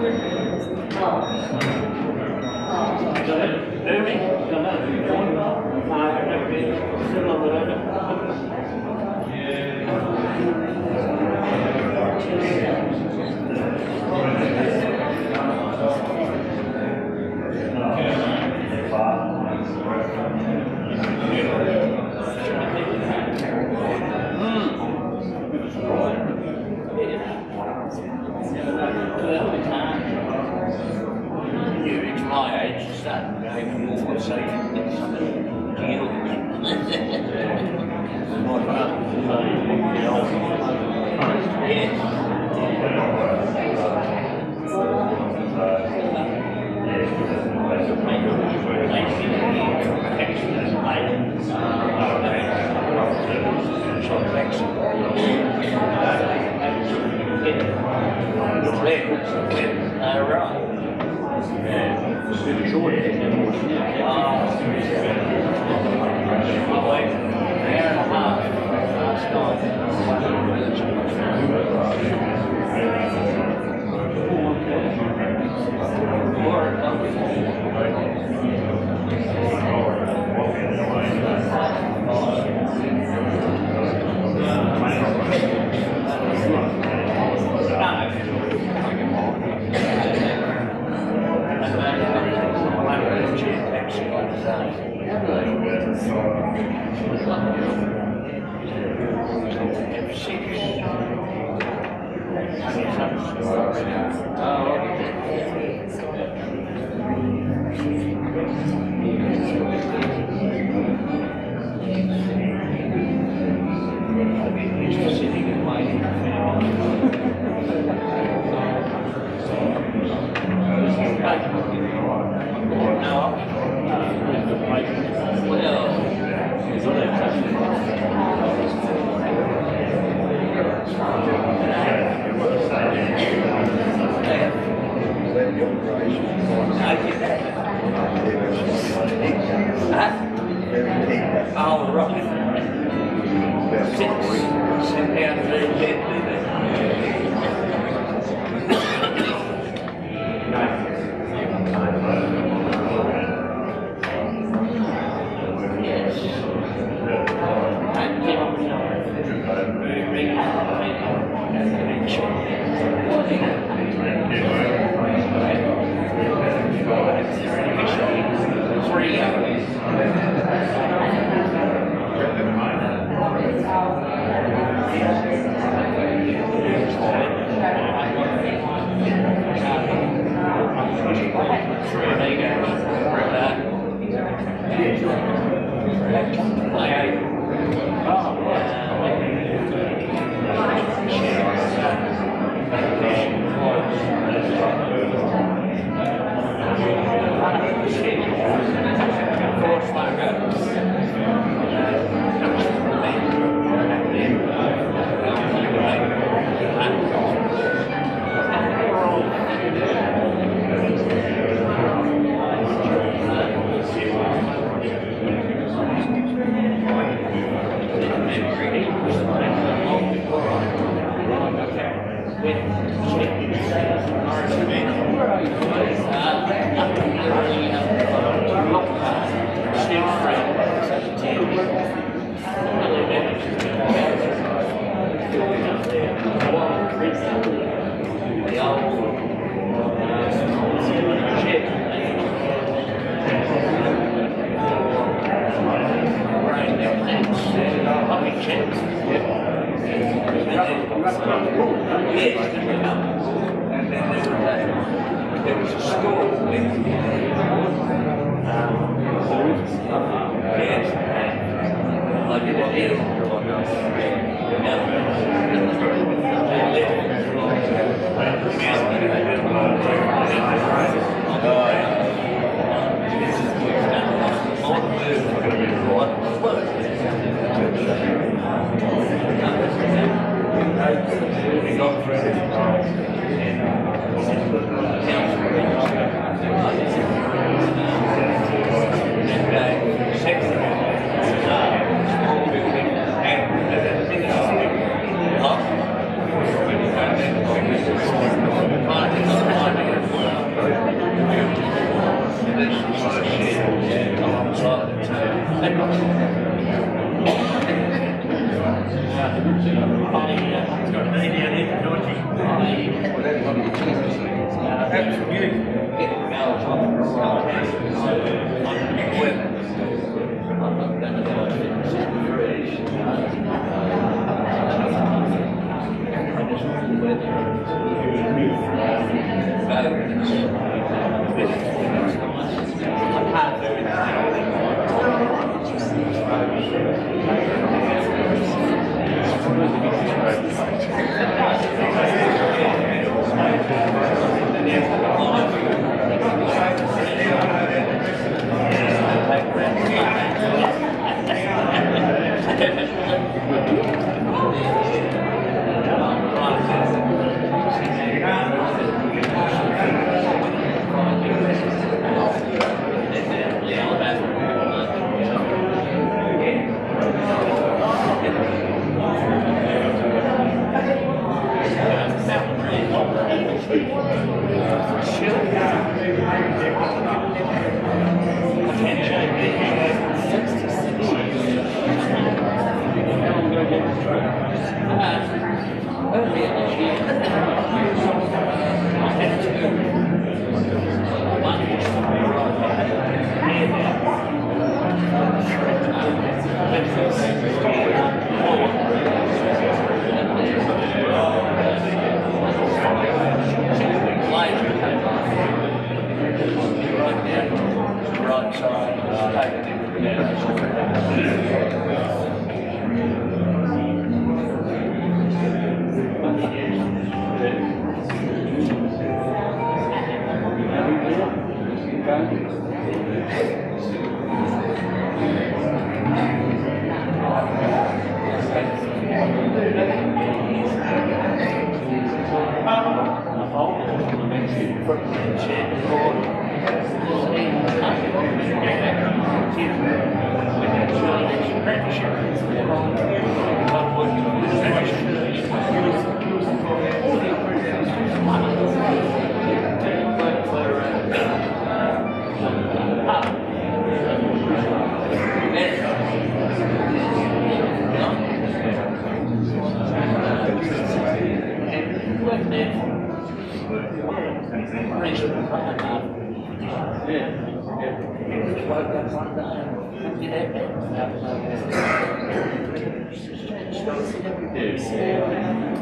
You reach my age, you start going more, so you get something deal.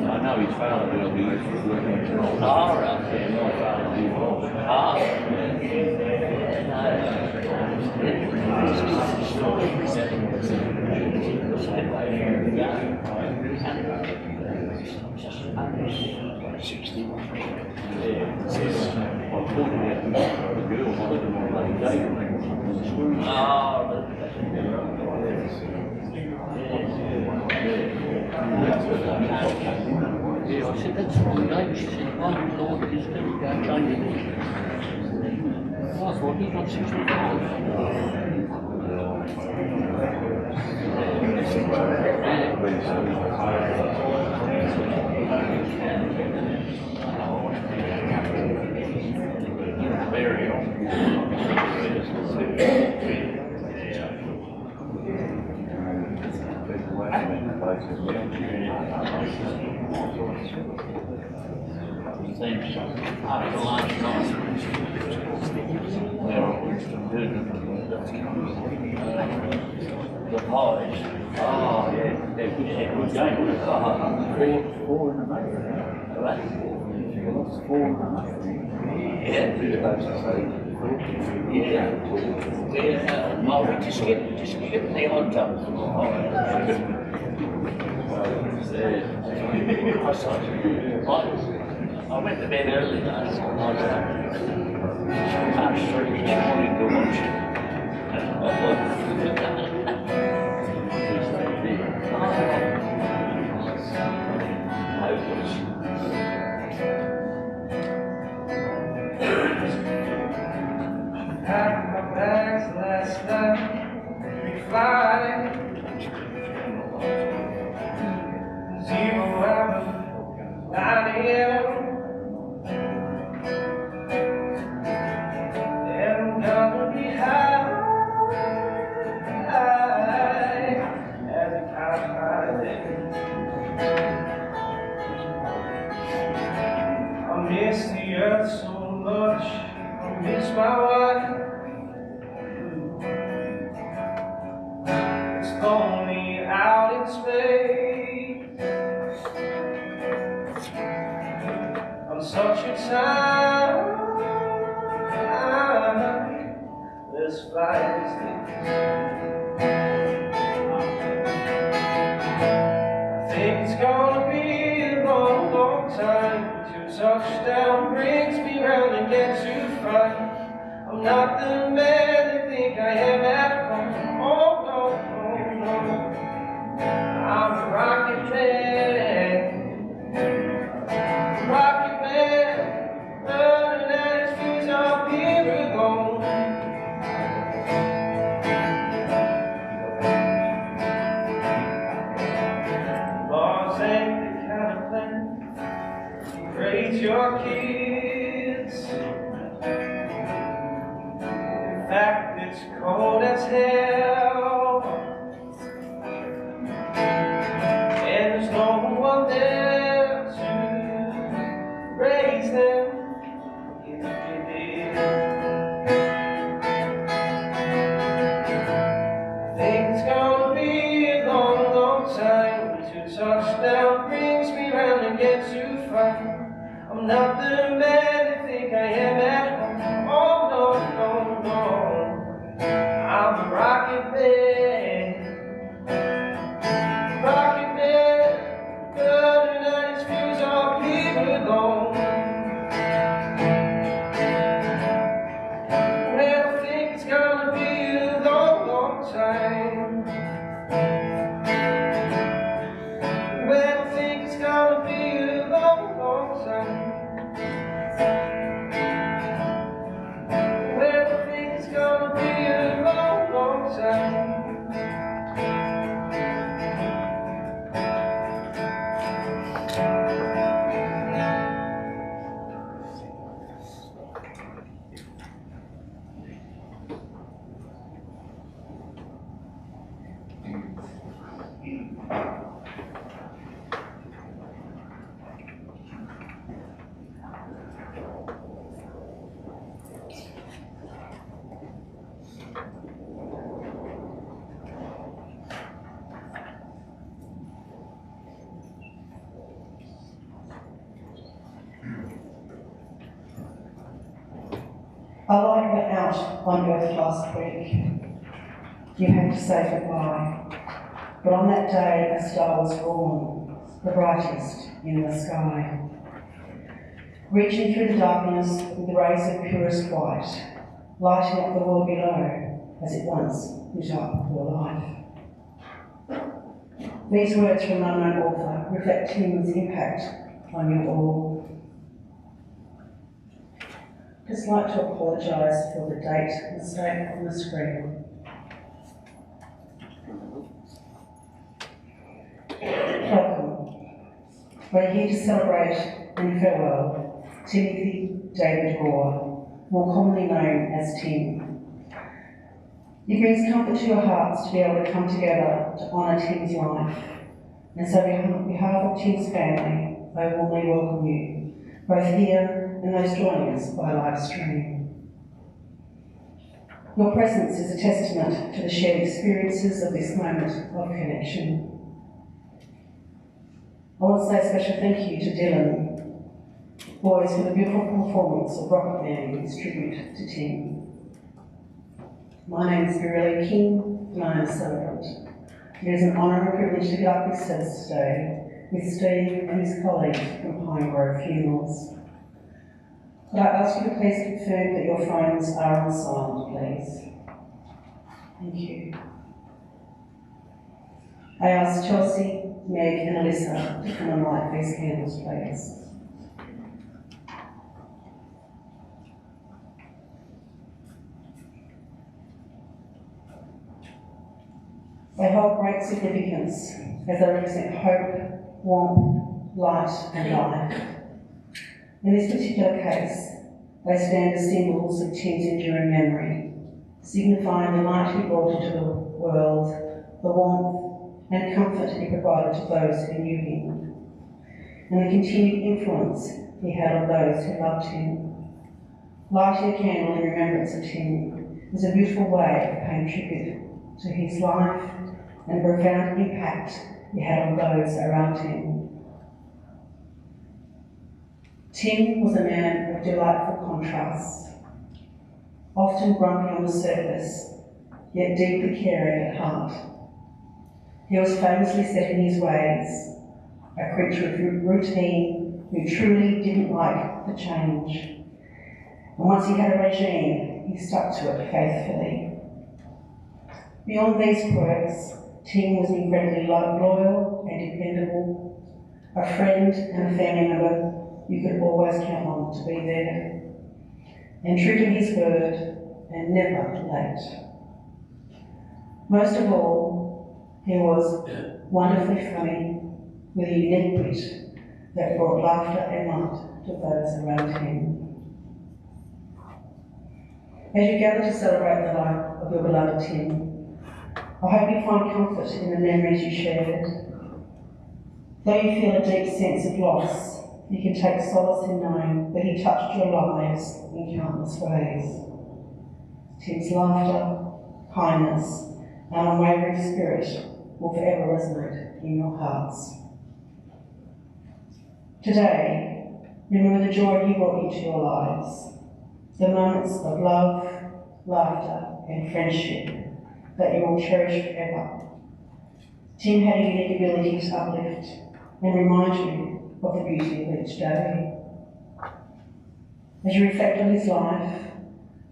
I know he's found it, he'll be working. All right. Yeah, I said, that's wrong, Dave. She said, oh, Lord, he's going to change it. I thought he's not 65. Things after lunch the pies. Oh, yeah, they're good game. 4 in a month. Right? 4 in a month. Yeah. Yeah. Oh, we just skip the odd I went to bed early last night. Past 3 this morning to watch it. Packed my bags last night, we fly 0 hour, 9 a.m. And I'm gonna be high miss the earth so much. I miss my wife. It's lonely out in space. On such a time, this flight is this. I think it's gonna be a long, long time till touchdown brings me round again to find I'm not the man they think I am at home. Oh no, oh no, I'm a rocket man, rocket man, running at his fuse all here alone. Mars ain't the kind of planet to raise your kids. In fact, it's cold as hell, and there's no one there to raise them if you did. I think it's gonna be a long, long time till touchdown brings me round again to find I'm not the man they think I am at home. Oh no, no, no, I'm a rocket man, burning out his fuse all here alone. Well, I think it's gonna be a long, long time. Well, I think it's gonna be a long, long time. Well, I think it's gonna be a long, long time. I like went out on Earth last week. You had to say goodbye. But on that day, a star was born, the brightest in the sky. Reaching through the darkness with the rays of purest white, lighting up the world below as it once lit up your life. These words from an unknown author reflect Tim's impact on you all. Just like to apologise for the date mistake on the screen. Welcome. We're here to celebrate and farewell Timothy David Gore, more commonly known as Tim. It brings comfort to your hearts to be able to come together to honour Tim's life. And so on behalf of Tim's family, I warmly welcome you, both here and those joining us by live stream. Your presence is a testament to the shared experiences of this moment of connection. I want to say a special thank you to Dylan, boys, for the beautiful performance of Rocket Man's tribute to Tim. My name is Mirella King, and I am a celebrant. It is an honour and privilege to get up this service today with Steve and his colleagues from Pine Grove Funerals. Could I ask you to please confirm that your phones are on silent, please? Thank you. I ask Chelsea, Meg and Alyssa to come and light these candles, please. They hold great significance as they represent hope, warmth, light and life. In this particular case, they stand as symbols of Tim's enduring memory, signifying the light he brought into the world, the warmth and comfort he provided to those who knew him, and the continued influence he had on those who loved him. Lighting a candle in remembrance of Tim is a beautiful way of paying tribute to his life and the profound impact he had on those around him. Tim was a man of delightful contrasts, often grumpy on the surface, yet deeply caring at heart. He was famously set in his ways, a creature of routine who truly didn't like the change. And once he had a regime, he stuck to it faithfully. Beyond these quirks, Tim was incredibly loyal and dependable, a friend and a family member you could always count on to be there, and true to his word and never late. Most of all, he was wonderfully funny with a unique wit that brought laughter and light to those around him. As you gather to celebrate the life of your beloved Tim, I hope you find comfort in the memories you shared. Though you feel a deep sense of loss, you can take solace in knowing that he touched your lives in countless ways. Tim's laughter, kindness, and unwavering spirit will forever resonate in your hearts. Today, remember the joy he brought into your lives, the moments of love, laughter, and friendship that you will cherish forever. Tim had a unique ability to uplift and remind you of the beauty of each day. As you reflect on his life,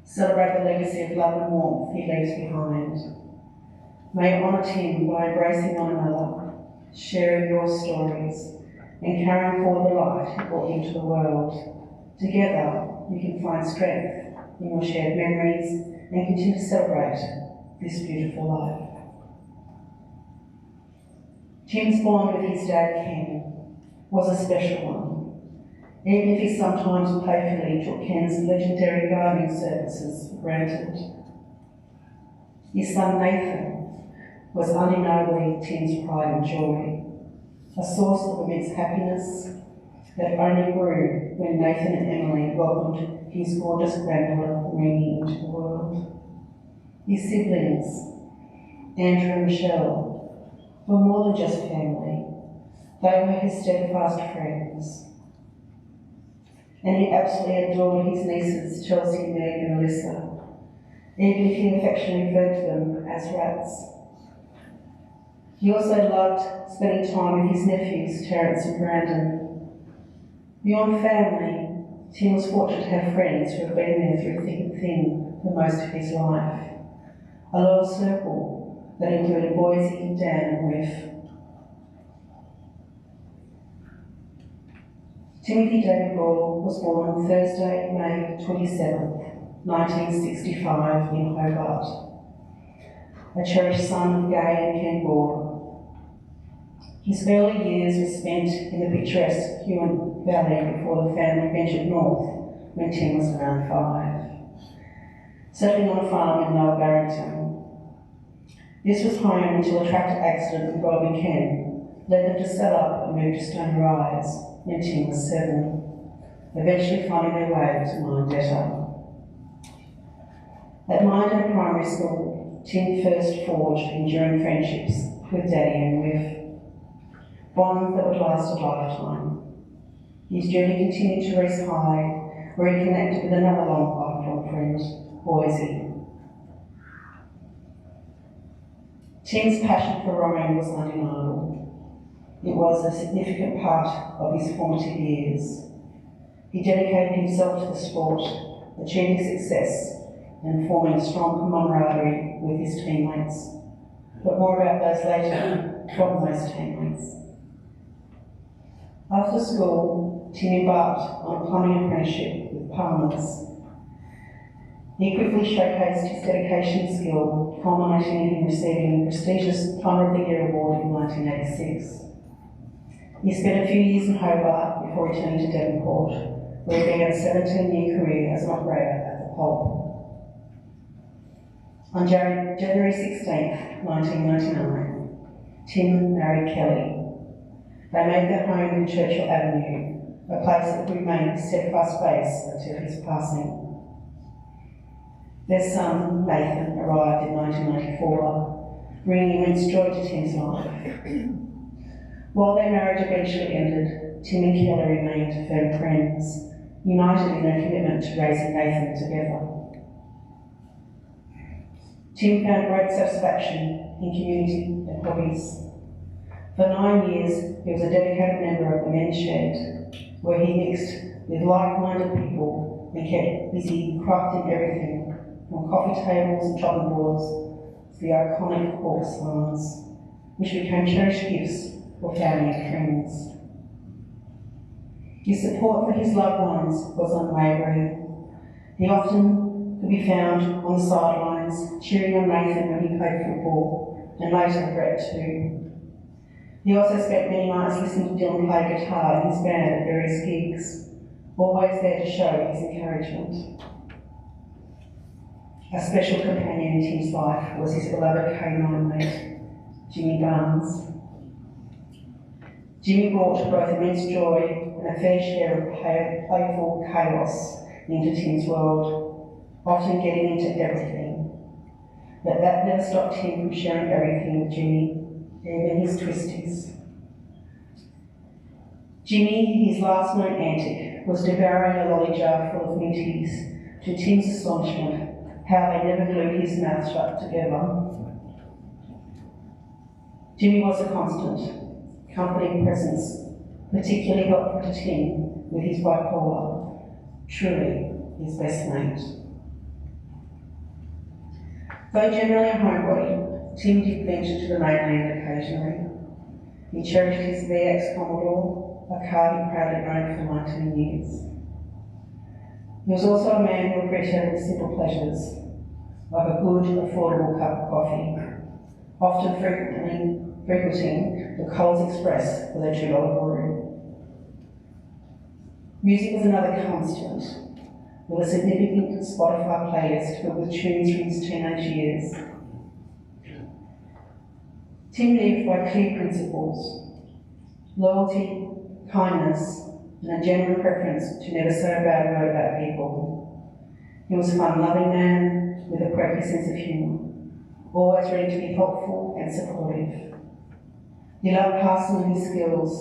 celebrate the legacy of love and warmth he leaves behind. May you honour Tim by embracing one another, sharing your stories, and carrying forward the light he brought into the world. Together, you can find strength in your shared memories and continue to celebrate this beautiful life. Tim's bond with his dad, Ken, was a special one, even if he sometimes playfully took Ken's legendary gardening services for granted. His son Nathan was undeniably Tim's pride and joy, a source of immense happiness that only grew when Nathan and Emily welcomed his gorgeous granddaughter Renee into the world. His siblings, Andrew and Michelle, were more than just family. They were his steadfast friends. And he absolutely adored his nieces, Chelsea, Meg and Alyssa, even if he affectionately referred to them as rats. He also loved spending time with his nephews, Terence and Brandon. Beyond family, Tim was fortunate to have friends who have been there through thick and thin for most of his life. A loyal circle that included Boise, Dan and Whiff. Timothy David Gore was born on Thursday, May 27th, 1965 in Hobart, a cherished son of Gay and Ken Gore. His early years were spent in the picturesque Huon Valley before the family ventured north when Tim was around 5, settling on a farm in Lower Barrington. This was home until a tractor accident with Rob and Ken led them to sell up and move to Stony Rise when Tim was 7, eventually finding their way to Mindetta. At Mindetta Primary School, Tim first forged enduring friendships with Daddy and Whiff, bonds that would last a lifetime. His journey continued to Reese High, where he connected with another lifelong friend, Boise. Tim's passion for rowing was undeniable. It was a significant part of his formative years. He dedicated himself to the sport, achieving success and forming a strong camaraderie with his teammates. But more about those later from those teammates. After school, Tim embarked on a plumbing apprenticeship with Palmer's. He quickly showcased his dedication and skill, culminating in him receiving the prestigious Plumber of the Year award in 1986. He spent a few years in Hobart before returning to Devonport, where he began a 17-year career as an operator at the pulp. On January 16, 1999, Tim married Kelly. They made their home in Churchill Avenue, a place that would remain a steadfast base until his passing. Their son, Nathan, arrived in 1994, bringing immense joy to Tim's life. While their marriage eventually ended, Tim and Kelly remained firm friends, united in their commitment to raising Nathan together. Tim found great satisfaction in community and hobbies. For 9 years, he was a dedicated member of the men's shed, where he mixed with like-minded people and kept busy crafting everything from coffee tables and chopping boards to the iconic horse arms, which became cherished gifts for family and friends. His support for his loved ones was unwavering. He often could be found on the sidelines, cheering on Nathan when he played football, and later Brett too. He also spent many nights listening to Dylan play guitar in his band at various gigs, always there to show his encouragement. A special companion in Tim's life was his beloved canine mate, Jimmy Barnes. Jimmy brought both immense joy and a fair share of playful chaos into Tim's world, often getting into everything. But that never stopped him from sharing everything with Jimmy, even his twisties. Jimmy, his last known antic, was devouring a lolly jar full of minties, to Tim's astonishment, how they never glued his mouth shut together. Jimmy was a constant, comforting presence, particularly helpful to Tim with his bipolar, truly his best mate. Though generally a homebody, Tim did venture to the mainland occasionally. He cherished his VX Commodore, a car he proudly owned for 19 years. He was also a man who appreciated simple pleasures, like a good, affordable cup of coffee, often frequenting the Coles Express for their $2 brew. Music was another constant, with a significant Spotify playlist filled with tunes from his teenage years. Tim lived by clear principles: loyalty, kindness, and a genuine preference to never say a bad word about people. He was a fun-loving man with a quirky sense of humour, always ready to be helpful and supportive. He loved passing on his skills,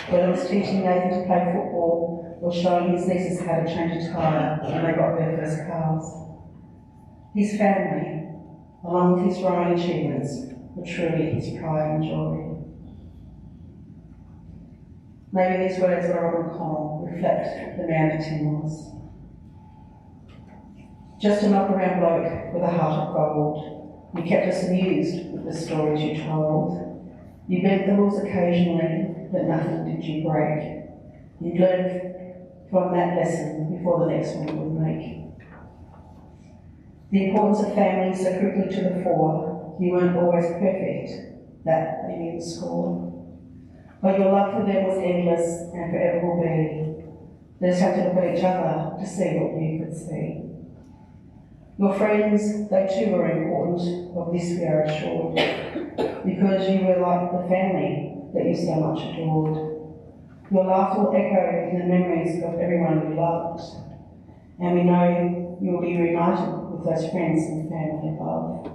whether it was teaching Nathan to play football or showing his nieces how to change a tyre when they got their first cars. His family, along with his growing achievements, were truly his pride and joy. Maybe these words of Robert Connell reflect the man that Tim was. Just a knock-around bloke with a heart of gold. You kept us amused with the stories you told. You bent the rules occasionally, but nothing did you break. You learned from that lesson before the next one would make. The importance of family so quickly to the fore. You weren't always perfect, that they knew the score. But your love for them was endless and forever will be. They just had to look at each other to see what you could see. Your friends, they too were important, of this we are assured, because you were like the family that you so much adored. Your laughter will echo in the memories of everyone you loved, and we know you will be reunited with those friends and family above.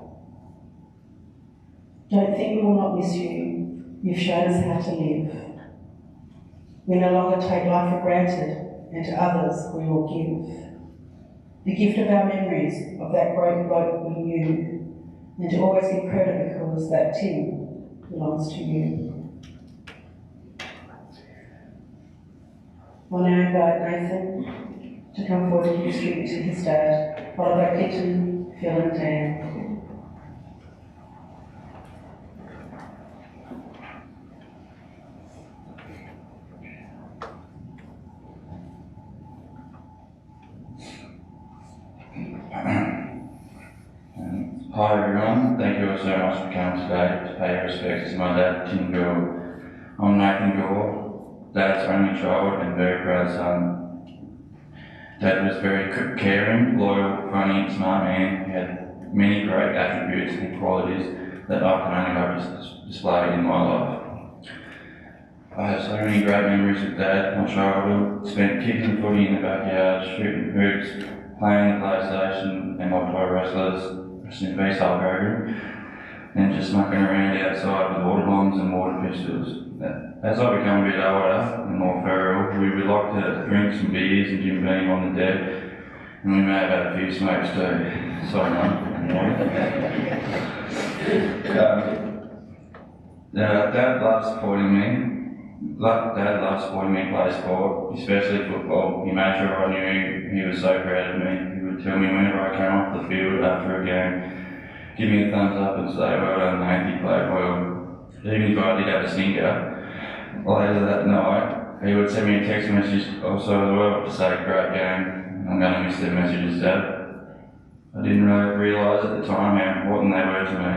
Don't think we will not miss you. You've shown us how to live. We no longer take life for granted, and to others we will give. The gift of our memories of that great bloke we knew, and to always give credit because that Tim belongs to you. I'll now invite Nathan to come forward to give tribute to his dad, followed by Clinton, Phil and Dan. Hi everyone, thank you all so much for coming today to pay your respects to my dad, Tim Gore. I'm Nathan Gore, Dad's only child and very proud son. Dad was very caring, loyal, funny, smart man. He had many great attributes and qualities that I can only hope to display in my life. I have so many great memories with Dad. My childhood spent kicking the footy in the backyard, shooting hoops, playing the PlayStation, and my toy wrestlers, rest in peace, Hulk Hogan, and just mucking around outside with water bombs and water pistols. As I become a bit older and more feral, we would like to drink some beers and Jim Beam on the deck, and we may have had a few smokes too. Sorry, Mum. Dad loves supporting me. Dad loves supporting me play sport, especially football. He made sure I knew he was so proud of me. He would tell me whenever I came off the field after a game, give me a thumbs up and say, well done mate, you played well. Even if I did have a stinker, later that night, he would send me a text message also as well to say, great game, I'm going to miss their messages, Dad. I didn't really realise at the time how important they were to me.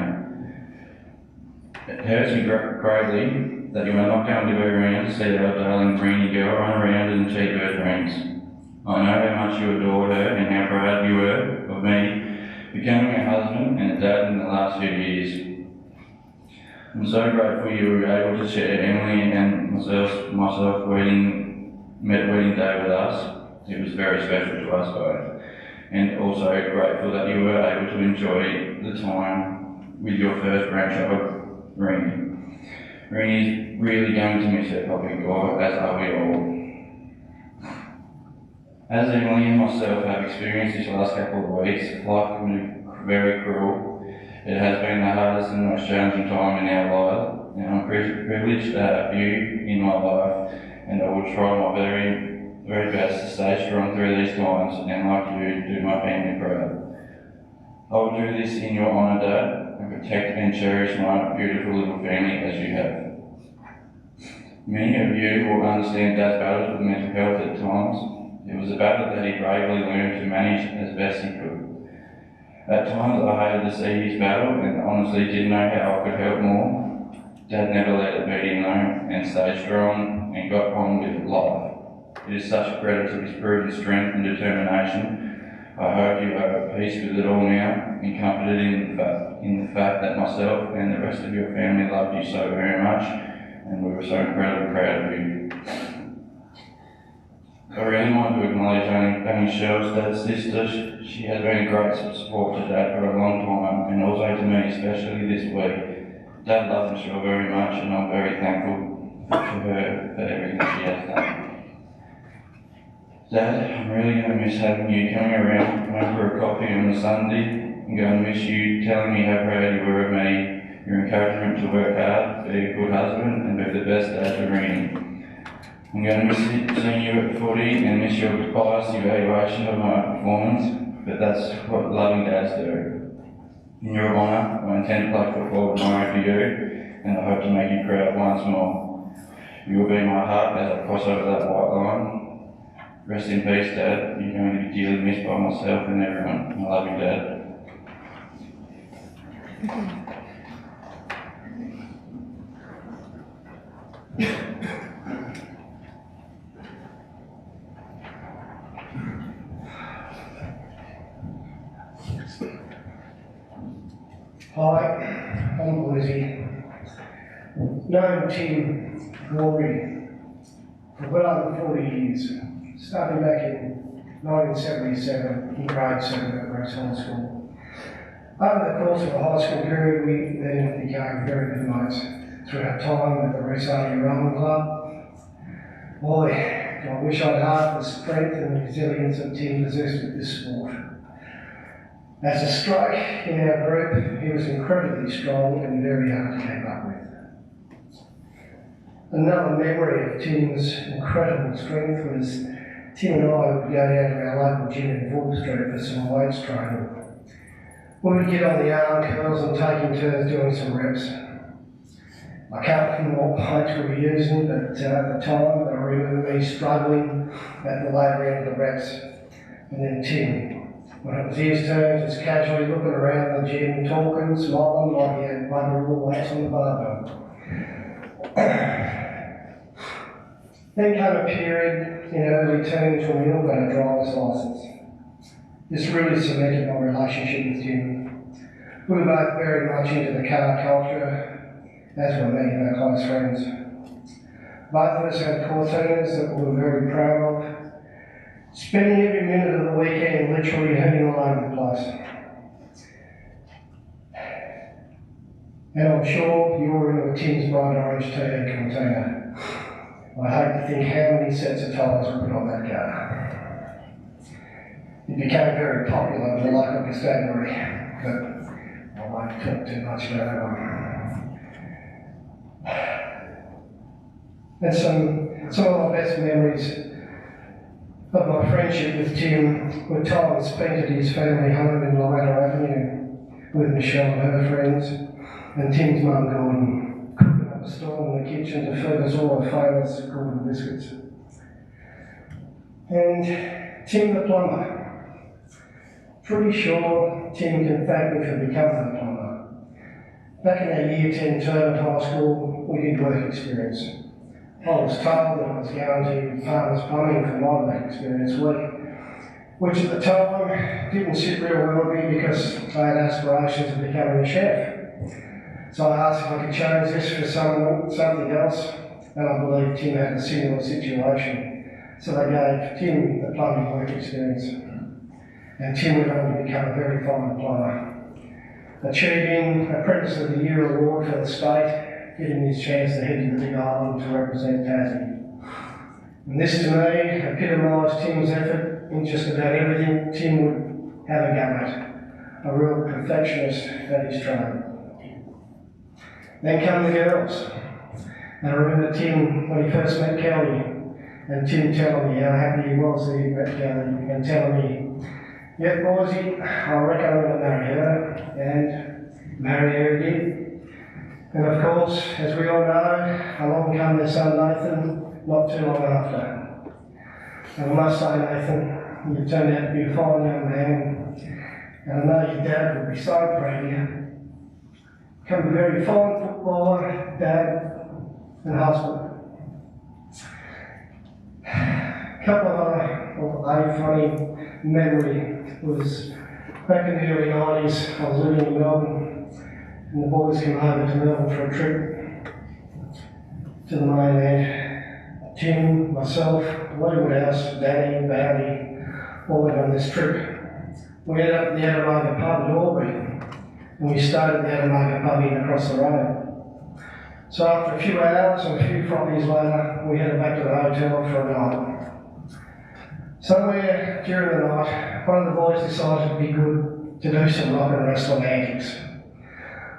It hurts me greatly that you are not going to be around to see our darling greenie girl run around and achieve her dreams. I know how much you adored her and how proud you were of me becoming a husband and a dad in the last few years. I'm so grateful you were able to share Emily and myself wedding day with us. It was very special to us both. And also grateful that you were able to enjoy the time with your first grandchild, Rini. Rini is really going to miss her puppy Gore, as are we all. As Emily and myself have experienced this last couple of weeks, life can be very cruel. It has been the hardest and most challenging time in our lives, and I'm privileged to have you in my life, and I will try my very best to stay strong through these times and, like you, do my family proud. I will do this in your honour, Dad, and protect and cherish my beautiful little family as you have. Many of you will understand Dad's battles with mental health at times. It was a battle that he bravely learned to manage as best he could. At times I hated to see his battle and honestly didn't know how I could help more. Dad never let it beat him though, and stayed strong and got on with life. It is such a credit to his proven strength and determination. I hope you are at peace with it all now and comforted in the fact that myself and the rest of your family loved you so very much, and we were so incredibly proud of you. I really want to acknowledge Annie Shell's Dad's sister. She has been a great support to Dad for a long time, and also to me, especially this week. Dad loves Michelle very much, and I'm very thankful for her for everything she has done. Dad, I'm really going to miss having you coming around for a coffee on a Sunday. I'm going to miss you telling me how proud you were of me, your encouragement to work hard, be a good husband, and be the best dad to Rini. I'm going to miss seeing you at footy and miss your biased evaluation of my performance, but that's what loving dads do. In your honour, I intend to play football tomorrow for you, and I hope to make you proud once more. You will be in my heart as I cross over that white line. Rest in peace, Dad. You're going to be dearly missed by myself and everyone. I love you, Dad. Hi, I'm Lizzie. Known Tim Gore for well over 40 years, starting back in 1977 in grade 7 at Grace High School. Over the course of the high school period, we then became very good mates through our time at the Resardi Rowing Club. Boy, I wish I'd half the strength and resilience that Tim possessed with this sport. As a strike in our group, he was incredibly strong and very hard to keep up with. Another memory of Tim's incredible strength was Tim and I would go down to our local gym in Gore Street for some weights training. We would get on the arm curls and take in turns doing some reps. I can't remember what weights we were using, but at the time I remember me struggling at the later end of the reps. And then Tim, when it was his turn, just casually looking around the gym, talking, smiling like he had one of all weights on the barbell. Then came a period in early teens when we all got a driver's licence. This really cemented my relationship with Tim. We were both very much into the car culture, as were many of our close friends. Both of us had 14ers that we were very proud of. Spending every minute of the weekend literally heading all over the place. And I'm sure you all remember Tim's bright orange tea container. I hate to think how many sets of tyres we put on that car. It became very popular in the local constabulary, but I won't talk too much about that one. And some of my best memories of my friendship with Tim were time spent at his family home in Loretta Avenue with Michelle and her friends, and Tim's mum Gordon cooking up a storm in the kitchen to feed us all the famous Gordon biscuits. And Tim the plumber. Pretty sure Tim can thank me for becoming a plumber. Back in our year 10 term at high school, we did work experience. I was told that I was going to Partners Plumbing for my work experience week, which at the time didn't sit real well with me because I had aspirations of becoming a chef. So I asked if I could change this for something else, and I believe Tim had a similar situation. So they gave Tim the plumbing work experience, and Tim went on to become a very fine plumber, achieving Apprentice of the Year award for the state, getting his chance to head to the Big Island to represent Tassie. And this to me epitomised Tim's effort in just about everything Tim would have a go at, a real perfectionist at his trade. Then come the girls. And I remember Tim, when he first met Kelly, and Tim telling me how happy he was that he met Kelly, and telling me, "Yeah, boysy, I reckon I'm going to marry her," and marry her he did. And of course, as we all know, along came their son Nathan not too long after. And I must say, Nathan, you turned out to be a fine young man, and I know your dad would be so proud of you. Become a very fine footballer, dad, and husband. A couple of a funny memory was back in the early 90s, I was living in Melbourne, and the boys came over to Melbourne for a trip to the mainland. Tim, myself, Lee Woodhouse, Danny, Bounty, all went on this trip. We ended up at the Adamaga pub in Albury, and we stayed at the Adamaga pub in across the road. So after a few hours and a few frothies later, we headed back to the hotel for a night. Somewhere during the night, one of the boys decided it'd be good to do some rock and wrestling antics.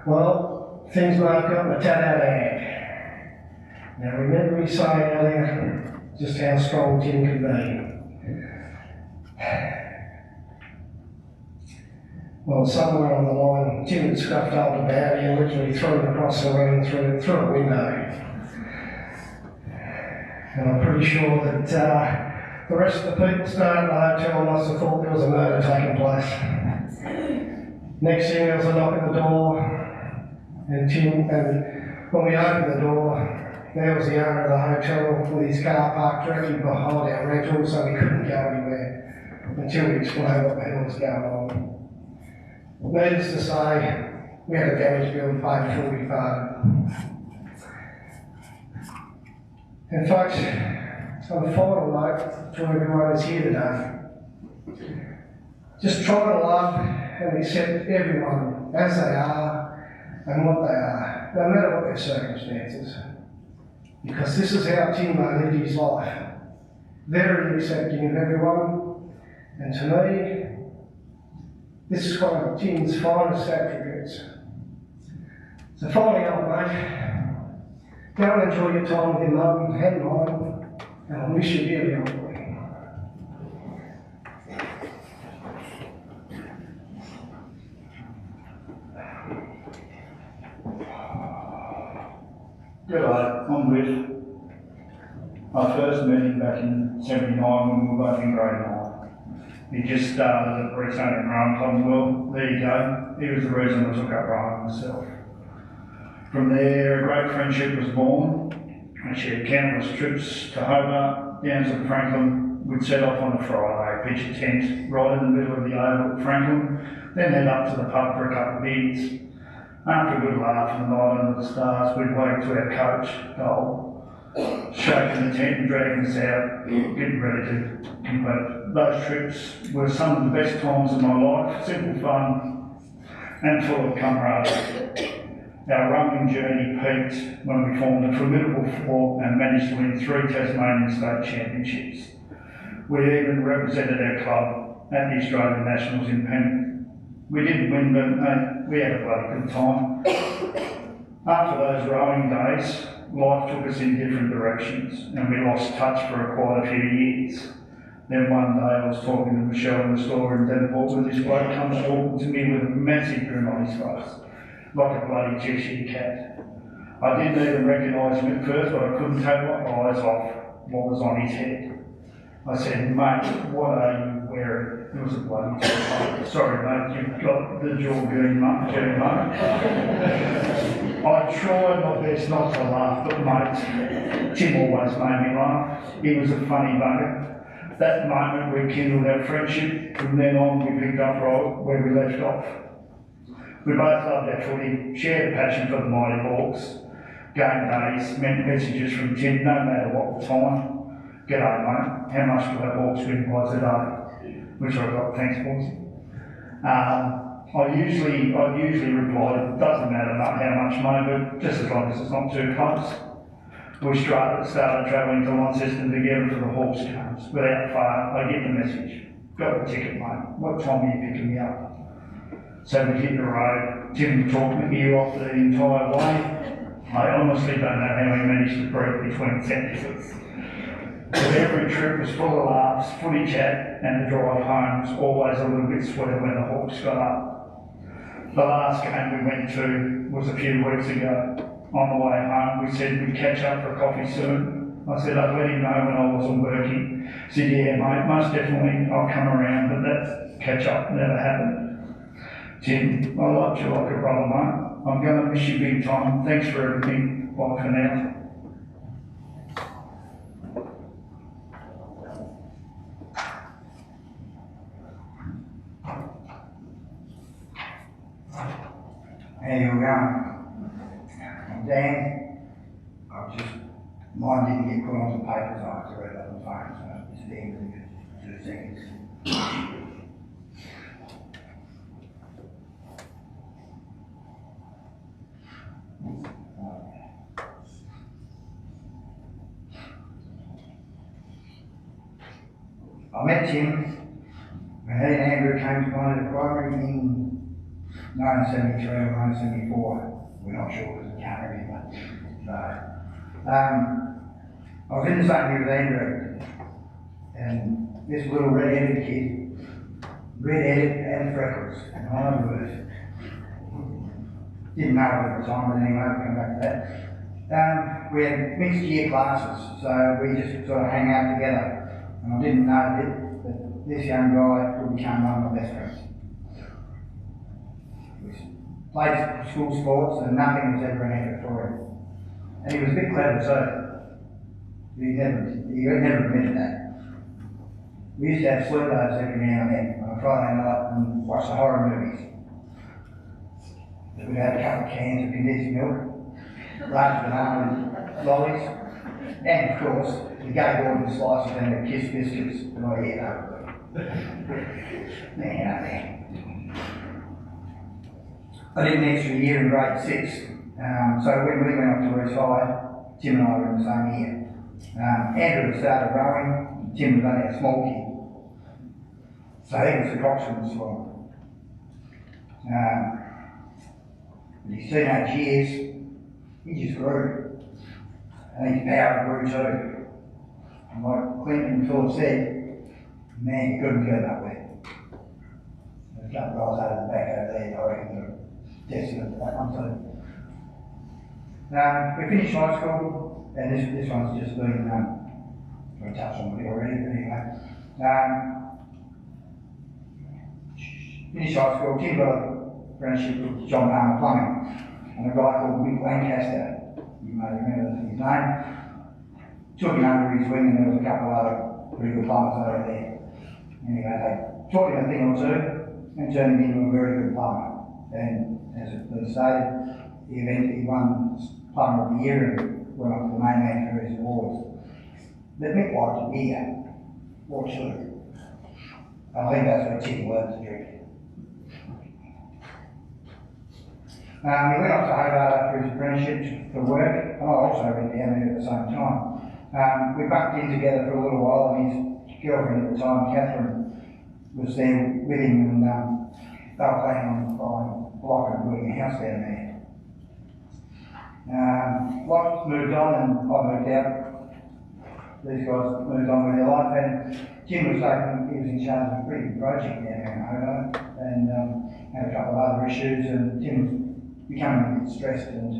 Well, things might have gotten a tad out of hand. Now remember me saying earlier just how strong Tim could be. Well, somewhere on the line, Tim had scuffed up to Bounty and literally threw him across the room through a window. And I'm pretty sure that the rest of the people staying at the hotel must have thought there was a murder taking place. Next thing, there was a knock at the door, and when we opened the door, there was the owner of the hotel with his car parked directly behind our rental, so we couldn't go anywhere until we explained what the hell was going on. Needless to say, we had a damage bill to pay before we departed. And folks, on the final note to everyone who's here today, just try to love and accept everyone as they are and what they are, no matter what their circumstances. Because this is how Timbo lived his life. Very accepting of everyone, and to me, this is one of Tim's finest attributes. So finally, old mate, go and enjoy your time with your mum and mine, and I'll miss you dearly, old boy. G'day, I'm Griff. I first met him back in '79 when we were both in grade 9. He just started at Brisbane and Rowing Club. Well, there you go. He was the reason I took up rowing myself. From there, a great friendship was born. We shared countless trips to Hobart, down to Franklin. We'd set off on a Friday, pitch a tent right in the middle of the Oval at Franklin, then head up to the pub for a couple of beers. After a good laugh and the night under the stars, we'd wake to our coach, Gore, shaking the tent and dragging us out, getting ready to complete. Those trips were some of the best times of my life, simple fun and full of camaraderie. Our rowing journey peaked when we formed a formidable four and managed to win 3 Tasmanian state championships. We even represented our club at the Australian Nationals in Penrith. We didn't win, but mate, we had a bloody good time. After those rowing days, life took us in different directions and we lost touch for quite a few years. Then one day I was talking to Michelle in the store in Devonport when this bloke comes talking to me with a massive grin on his face, like a bloody Cheshire cat. I didn't even recognise him at first, but I couldn't take my eyes off what was on his head. I said, mate, what are you wearing? It was a bloody top. Sorry, mate, you've got the jawbone, mate. I tried my best not to laugh, but mate, Tim always made me laugh. He was a funny bugger. That moment we kindled our friendship. From then on, we picked up right where we left off. We both loved our footy, shared a passion for the Mighty Hawks. Game days meant messages from Tim, no matter what the time. G'day mate, how much will the Hawks win by today? Which I got, thanks boys. I usually reply, it doesn't matter how much mate, but just as long as it's not too close. We started travelling to Launceston together for the Hawks games. Without fail, I get the message. Got the ticket mate, what time are you picking me up? So we hit the road, Tim talked my ear off the entire way. I honestly don't know how he managed to breathe between sentences. But every trip was full of laughs, footy chat, and the drive home was always a little bit sweater when the Hawks got up. The last game we went to was a few weeks ago. On the way home, we said we'd catch up for coffee soon. I said I'd let him know when I wasn't working. He said, yeah mate, most definitely I'll come around, but that catch up never happened. Tim, I loved you like a brother mate. I'm going to miss you big time. Thanks for everything. Bye for now. How you going? I'm Dan. Mine didn't get put on the paper, so I have to read it on the phone, so it's Dan for 2 seconds. I met Tim when he and Andrew came to one of the primary in 1973 or 1974, we're not sure because we can't remember. So, I was in the same year with Andrew, and this little red-headed kid, red-headed and freckles, and one of the words. Didn't know it at the time, but anyway, we'll come back to that. We had mixed year classes, so we just sort of hang out together, and I didn't know it, but this young guy would become one of my best friends. Played school sports and nothing was ever an effort for him. And he was a bit clever too. He never admitted that. We used to have sleepovers every now and then on a Friday night and watch the horror movies. We'd have a couple of cans of condensed milk, large banana lollies, and of course the gay Gordon slices and the Kiss biscuits. Oh yeah, man. I did an extra year in grade 6, so when we went off to Reese High, Tim and I were in the same year. Andrew had started rowing, Tim was only a small kid, so he was the coxswain squad. In his teenage years, he just grew, and his power grew too. And like Clinton and Philip said, man, you couldn't get that way. There's a couple of guys over the back over there, I reckon, definitely that one too. We finished high school, and this one's just been, I touched on it already, but anyway. Finished high school, Tim got a friendship with John Palmer Plumbing, and a guy called Mick Lancaster, you may remember his name. Took him under his wing, and there was a couple of other pretty good plumbers over there. Anyway, they taught him a thing or two, and turned him into a very good plumber. And as it was stated, he eventually won Plumber of the Year and went on to the main man for his awards. But Mick liked a beer, or two. And I think that's where Tim learned to drink. He went off to Hobart after his apprenticeship for work, and I also went down there at the same time. We bucked in together for a little while, and his girlfriend at the time, Catherine, was there with him, and they were planning on buying a block and building a house down there. Life moved on, and I moved out. These guys moved on with their life, and Jim was he was in charge of a pretty big project down there in Hobart, and had a couple of other issues, and Tim was becoming a bit stressed, and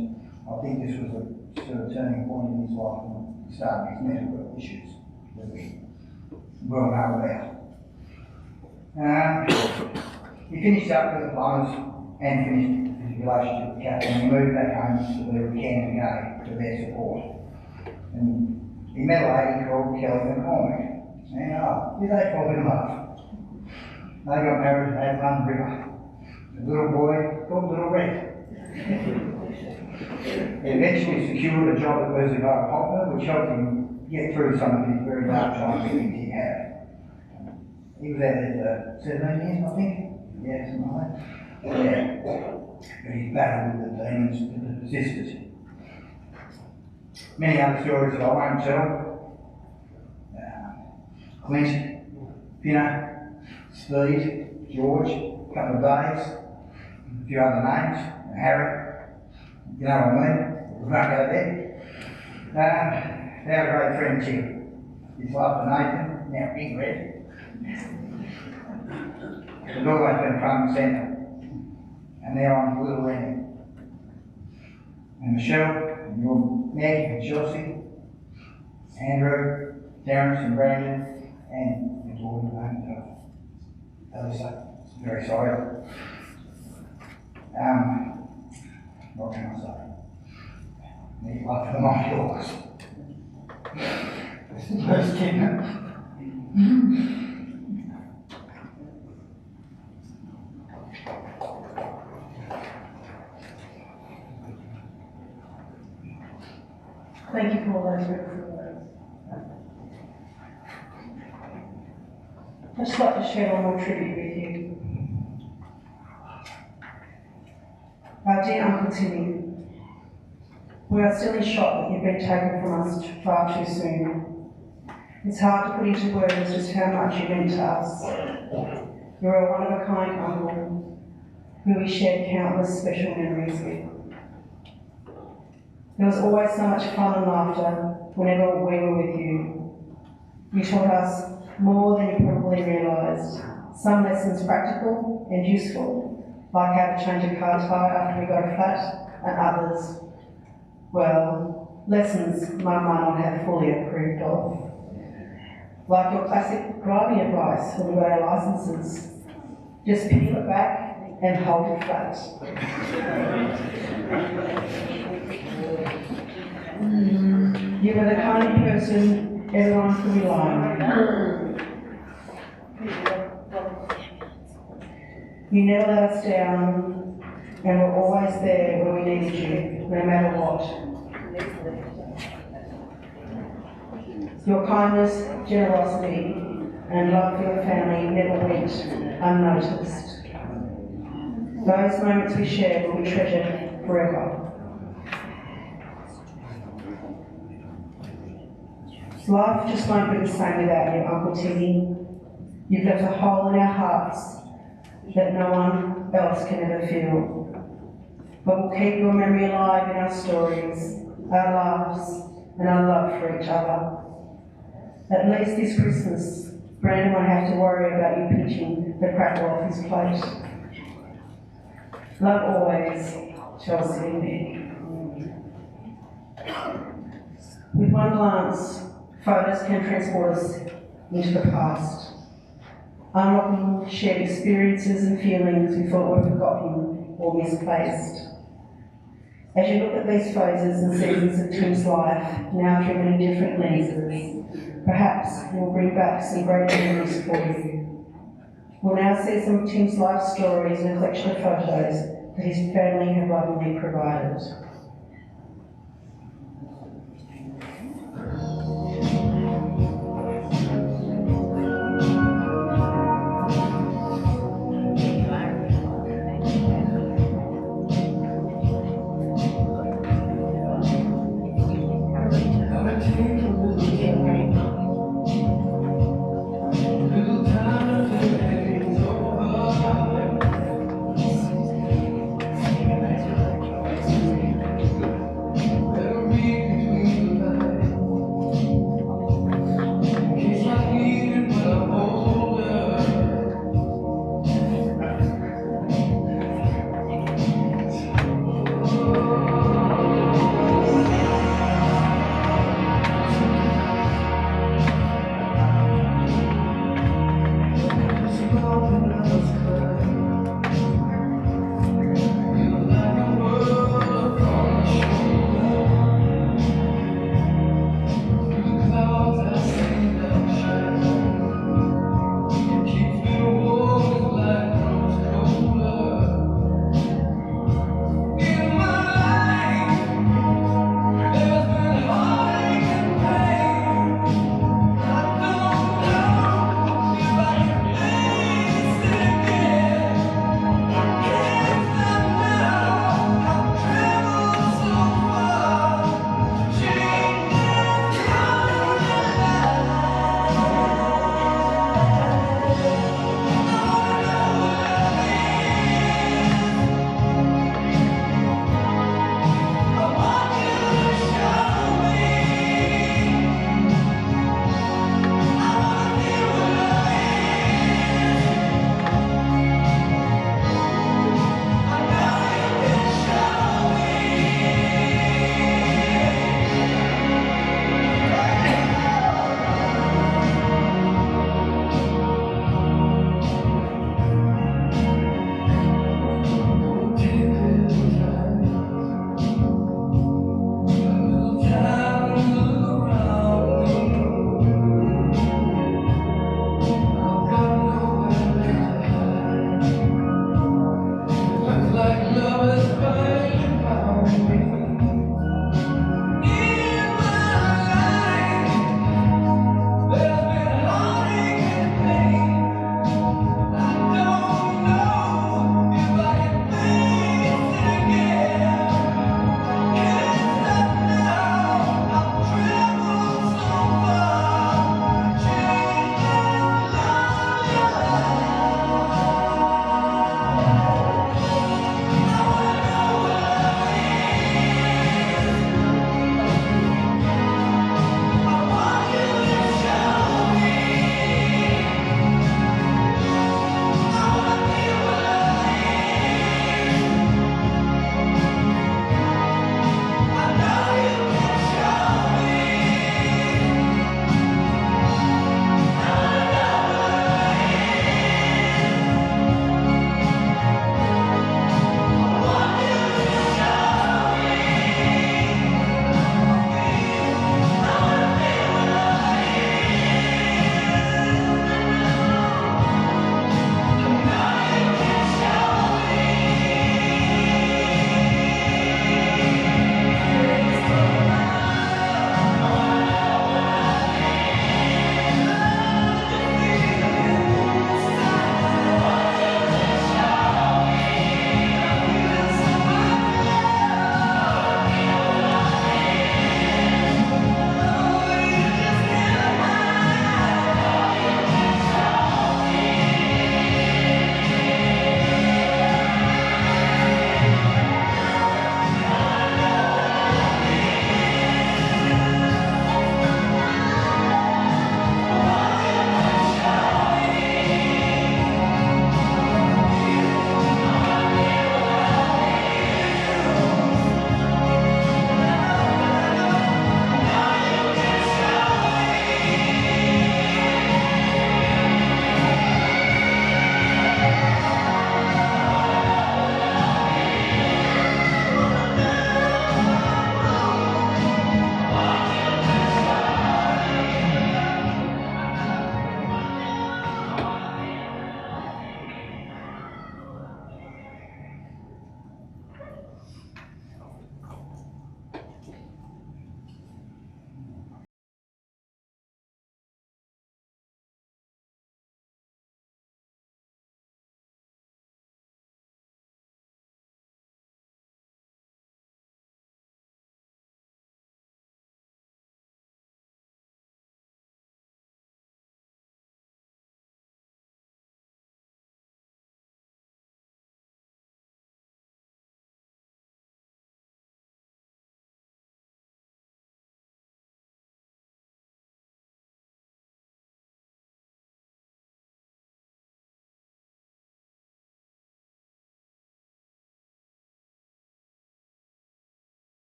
I think this was a sort of turning point in his life, and he started his mental health issues that we well know about. He finished up with the plumbers and finished his relationship with Catherine, and he moved back home to the Canberra Gay for their support. And he met a lady called Kelly McCormick, and did they fall in love? They got married at Lund River. A little boy called Little Red. He eventually secured a job at Wesley Park Hopper, which helped him get through some of his very dark times that he had. He was out there for 17 years, I think. Yeah, something like that. Yeah. But he battled with the demons that persisted. Many other stories that I won't tell. Clint, Finner, Speed, George, a couple of Daves, a few other names, Harry, you know what I mean? We won't go there. They had a great friend Tim. His wife Nathan, now Big Red. They've always been front and centre. And now I'm Little Lenny. And Michelle, and your Meg and Chelsea, Andrew, Terence and Brandon, and the daughter named Alyssa. Very sorry. What can I say? Need love for the yours. This is the first kidnap. Thank you for all those beautiful words. I'd just like to share one more tribute with you. Our dear Uncle Timmy, we are still in shock that you've been taken from us far too soon. It's hard to put into words just how much you meant to us. You're a one-of-a-kind uncle who we shared countless special memories with. There was always so much fun and laughter whenever we were with you. You taught us more than you probably realised. Some lessons practical and useful, like how to change a car tyre after we got a flat, and others, well, lessons Mum might not have fully approved of. Like your classic driving advice when we got our licences. Just peel it back and hold it flat. You were the kind of person everyone could rely on. You never let us down and were always there when we needed you, no matter what. Your kindness, generosity, and love for your family never went unnoticed. Those moments we shared will be treasured forever. Life just won't be the same without you, Uncle Timmy. You've left a hole in our hearts that no one else can ever fill. But we'll keep your memory alive in our stories, our laughs, and our love for each other. At least this Christmas, Brandon won't have to worry about you pinching the crackle off his plate. Love always, Chelsea and Meg. With one glance, photos can transport us into the past, unlocking shared experiences and feelings we thought were forgotten or misplaced. As you look at these phases and seasons of Tim's life, now through many different lenses, perhaps it will bring back some great memories for you. We'll now see some of Tim's life stories and a collection of photos that his family have lovingly provided. If I can lay this again.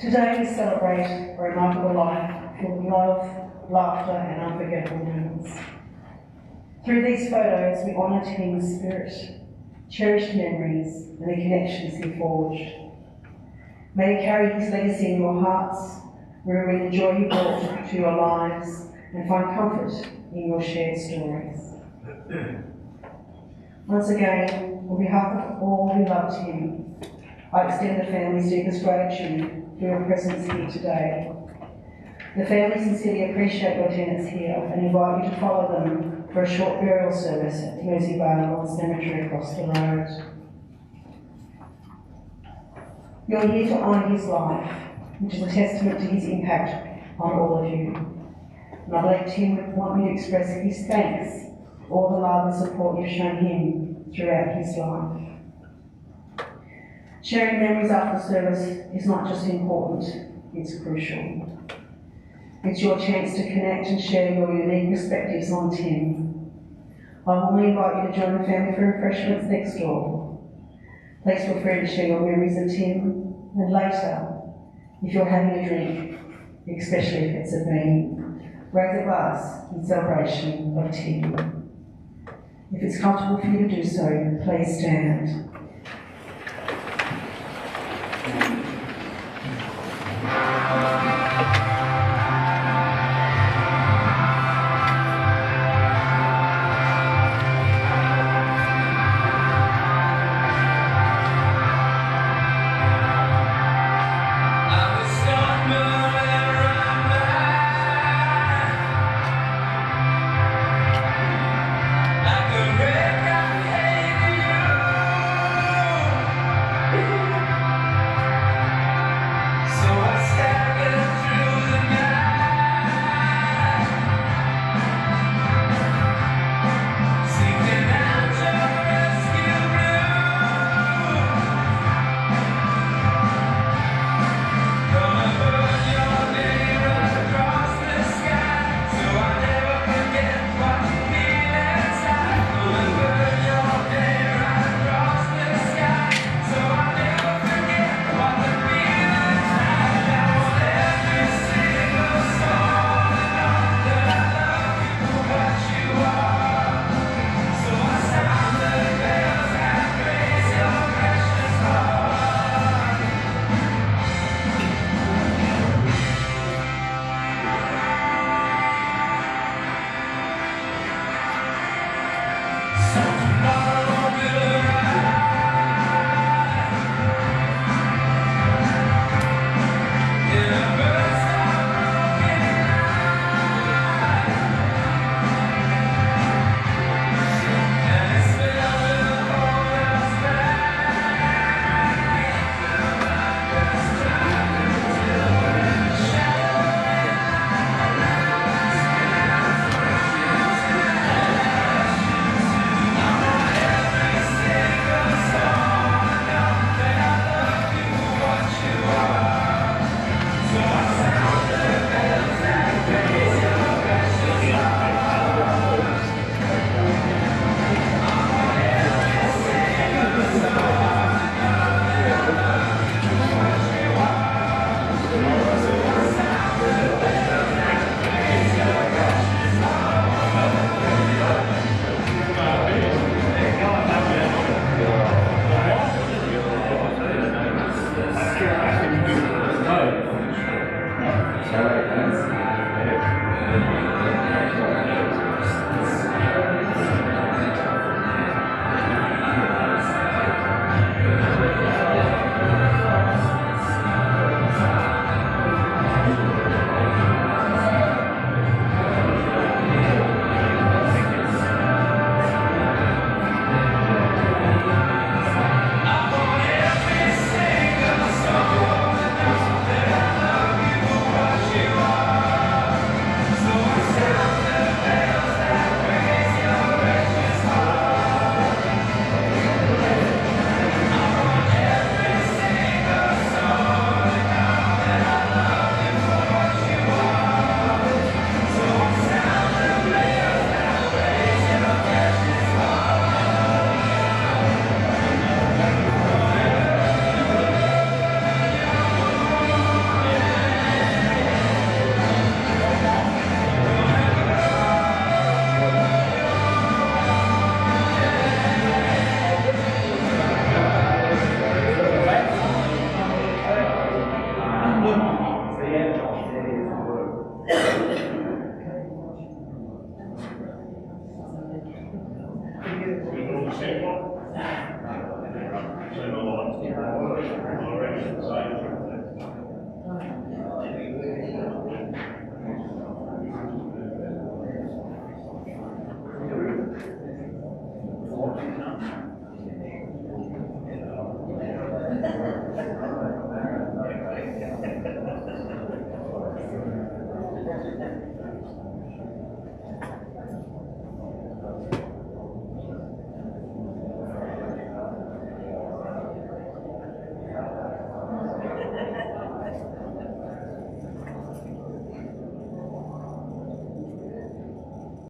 Today we celebrate a remarkable life filled with love, laughter and unforgettable moments. Through these photos we honour Tim's spirit, cherished memories and the connections he forged. May you carry his legacy in your hearts, remembering the joy he brought to your lives and find comfort in your shared stories. Once again, on behalf of all who loved him, I extend the family's deepest gratitude for your presence here today. The family sincerely appreciate your attendance here and invite you to follow them for a short burial service at Mersey Vale Cemetery across the road. You're here to honour his life, which is a testament to his impact on all of you. And I believe Tim would want me to express his thanks for all the love and support you've shown him throughout his life. Sharing memories after service is not just important, it's crucial. It's your chance to connect and share your unique perspectives on Tim. I warmly invite you to join the family for refreshments next door. Please feel free to share your memories of Tim, and later, if you're having a drink, especially if it's a bean, raise a glass in celebration of Tim. If it's comfortable for you to do so, please stand.